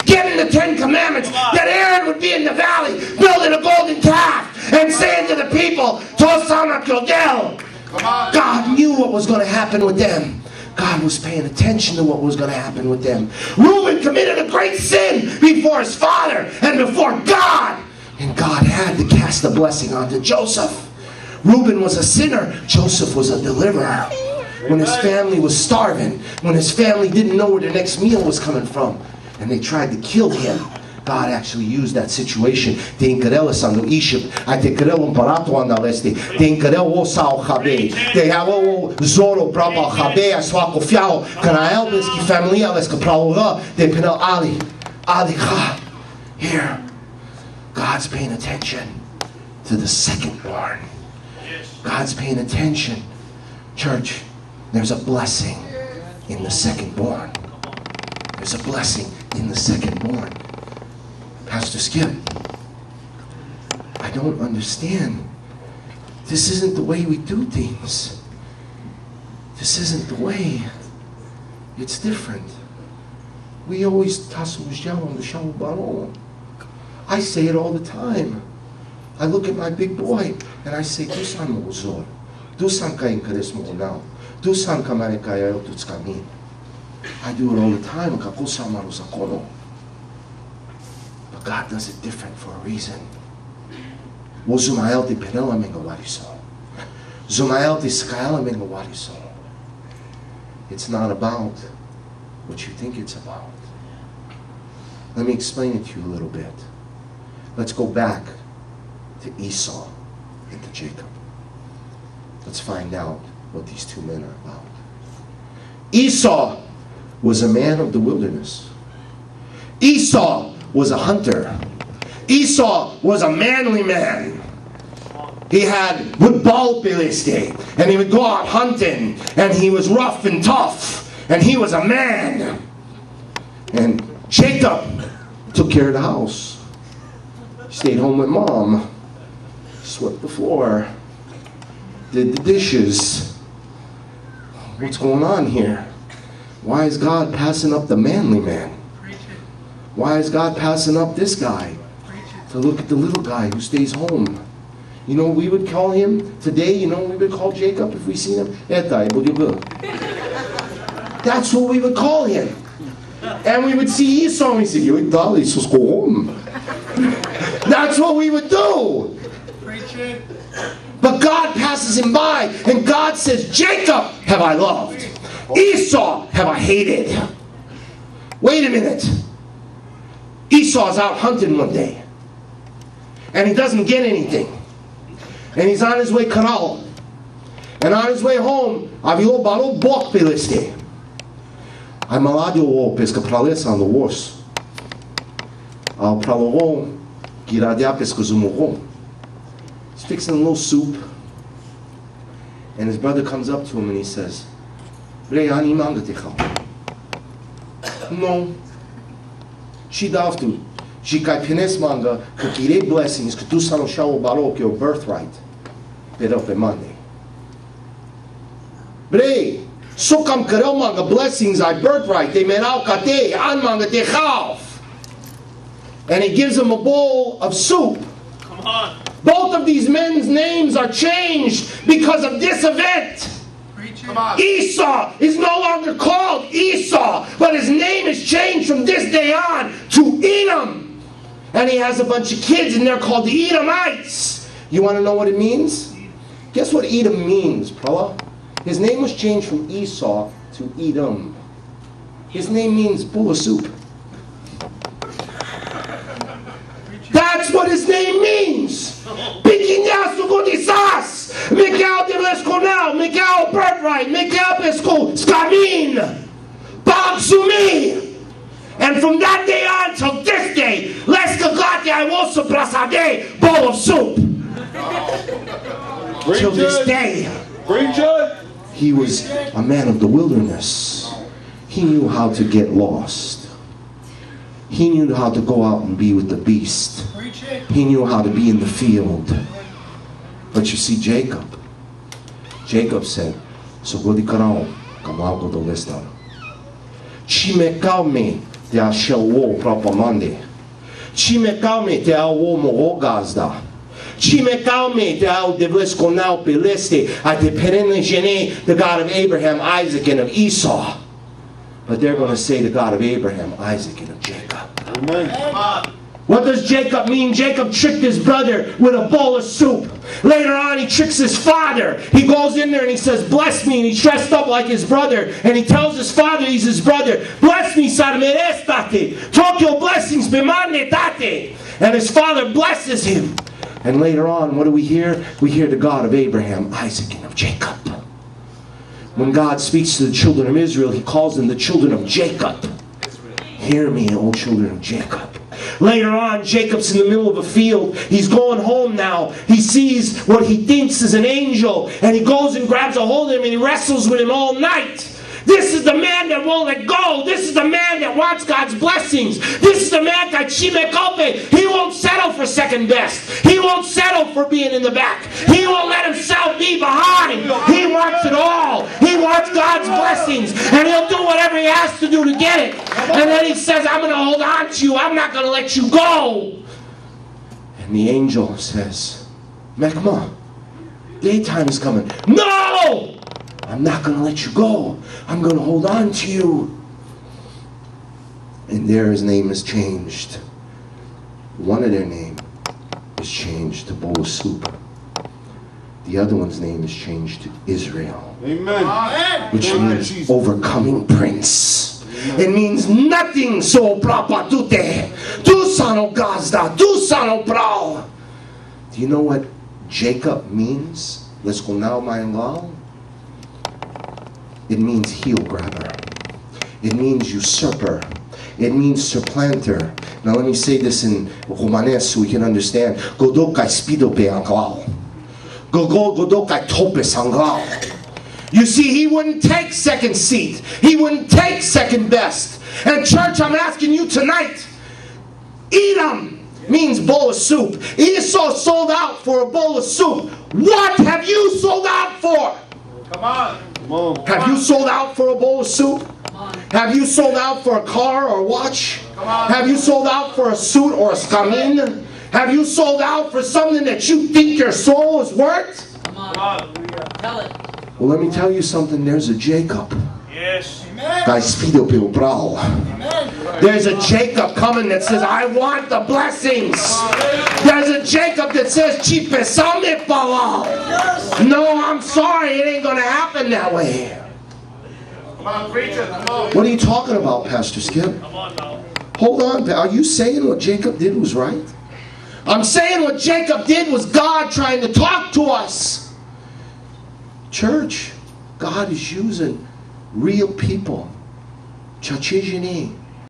getting the 10 Commandments, that Aaron would be in the valley building a golden calf and saying to the people, Tosana Kildel. God knew what was going to happen with them. God was paying attention to what was going to happen with them. Reuben committed a great sin before his father and before God. And God had to cast a blessing onto Joseph. Reuben was a sinner. Joseph was a deliverer. When his family was starving, when his family didn't know where their next meal was coming from, and they tried to kill him, God actually used that situation. Te incarela no Egypt, te carelo parato andaleste, te incarelo o sao chabe, te halo zoro braba chabe aswako fiao, kana elbis ki familia les kapraloga, te penel ali cha. Here, God's paying attention to the second born. God's paying attention. Church, there's a blessing in the second born. There's a blessing in the second born. Pastor Skip, I don't understand. This isn't the way we do things. This isn't the way. It's different. We always I say it all the time. I look at my big boy and I say, Dusan Mozor, Dusan Kain Karismo now, Dusan Kamarekaya Tutskamin. I do it all the time. But God does it different for a reason. Zumael te penela mengawariso. Zumael te skaela mengawariso. It's not about what you think it's about. Let me explain it to you a little bit. Let's go back to Esau and to Jacob. Let's find out what these two men are about. Esau was a man of the wilderness. Esau was a hunter. Esau was a manly man. He would ball Philistine, and he would go out hunting, and he was rough and tough, and he was a man. And Jacob took care of the house. He stayed home with mom, swept the floor, did the dishes. What's going on here? Why is God passing up the manly man? Why is God passing up this guy to look at the little guy who stays home? You know what we would call him today? You know what we would call Jacob if we seen him? That's what we would call him. And we would see Esau and we say, let's go home. That's what we would do. But God passes him by and God says, Jacob have I loved. Esau have I hated. Wait a minute. Esau's out hunting one day. And he doesn't get anything. And he's on his way Canal. And on his way home, avilo balo bok Philistine. I'm maladio pesca pralesa on the worst. Al pralogo giradia pesca zumugo. He's fixing a little soup. And his brother comes up to him and he says, no. She davtu. She kai pines manga kakire blessings katu sano shawo barok your birthright. Pero pe Monday. Bre, so kam karel manga blessings I birthright. They menau kate an manga te chav. And he gives him a bowl of soup. Come on. Both of these men's names are changed because of this event. Esau is no longer called Esau, but his name is changed from this day on to Edom. And he has a bunch of kids and they're called the Edomites. You want to know what it means? Guess what Edom means, Prala? His name was changed from Esau to Edom. His name means bowl of soup. That's what his name means. Piquinhaço Godisas, Miguel de Lesconel, Miguel Birthright, Miguel Pesco, Scamin, Bagsumi. And from that day on till this day, Lescagate I will Prasade, bowl of soup. Till this day, he was a man of the wilderness. He knew how to get lost. He knew how to go out and be with the beast. He knew how to be in the field. But you see Jacob said, so go di karao, kamao go do lestar. Chimekaume, te a shel wo propamande. Chime kaume te au wo mo gazda. Chime kaume te au devles konau peleste a te perenne gene, the God of Abraham, Isaac, and of Esau. But they're going to say the God of Abraham, Isaac, and of Jacob. Amen. What does Jacob mean? Jacob tricked his brother with a bowl of soup. Later on, he tricks his father. He goes in there and he says, bless me. And he's dressed up like his brother. And he tells his father he's his brother. Bless me, sarmerestate. Talk your blessings, bimanetate. And his father blesses him. And later on, what do we hear? We hear the God of Abraham, Isaac, and of Jacob. When God speaks to the children of Israel, He calls them the children of Jacob. Hear me, O children of Jacob. Later on, Jacob's in the middle of a field. He's going home now. He sees what he thinks is an angel. And he goes and grabs a hold of him and he wrestles with him all night. This is the man that won't let go. This is the man that wants God's blessings. This is the man that he won't settle for second best. He won't settle for being in the back. He won't let himself be behind. He wants it all. He wants God's blessings. And he'll do whatever he has to do to get it. And then he says, I'm going to hold on to you. I'm not going to let you go. And the angel says, Mekma, daytime is coming. No! I'm not going to let you go. I'm going to hold on to you. And there his name is changed. One of their name is changed to bowl of soup. The other one's name is changed to Israel. Amen. Which means overcoming prince. It means nothing so prapatute. Tu sano gazda. Tu sano brao. Do you know what Jacob means? Let's go now, my angal. It means heel grabber. It means usurper. It means supplanter. Now let me say this in Romanes so we can understand. Godokai spido pe anglao. Godokai topes anglao. You see, he wouldn't take second seat. He wouldn't take second best. And church, I'm asking you tonight, Edom means bowl of soup. Esau sold out for a bowl of soup. What have you sold out for? Come on. Have you sold out for a bowl of soup? Have you sold out for a car or a watch? Have you sold out for a suit or a skamin? Have you sold out for something that you think your soul is worth? Come on. Tell it. Well, let me tell you something. There's a Jacob. Yes. There's a Jacob coming that says, I want the blessings. There's a Jacob that says, no, I'm sorry, it ain't going to happen that way. What are you talking about, Pastor Skip? Hold on, are you saying what Jacob did was right? I'm saying what Jacob did was God trying to talk to us. Church, God is using real people. Chachijini.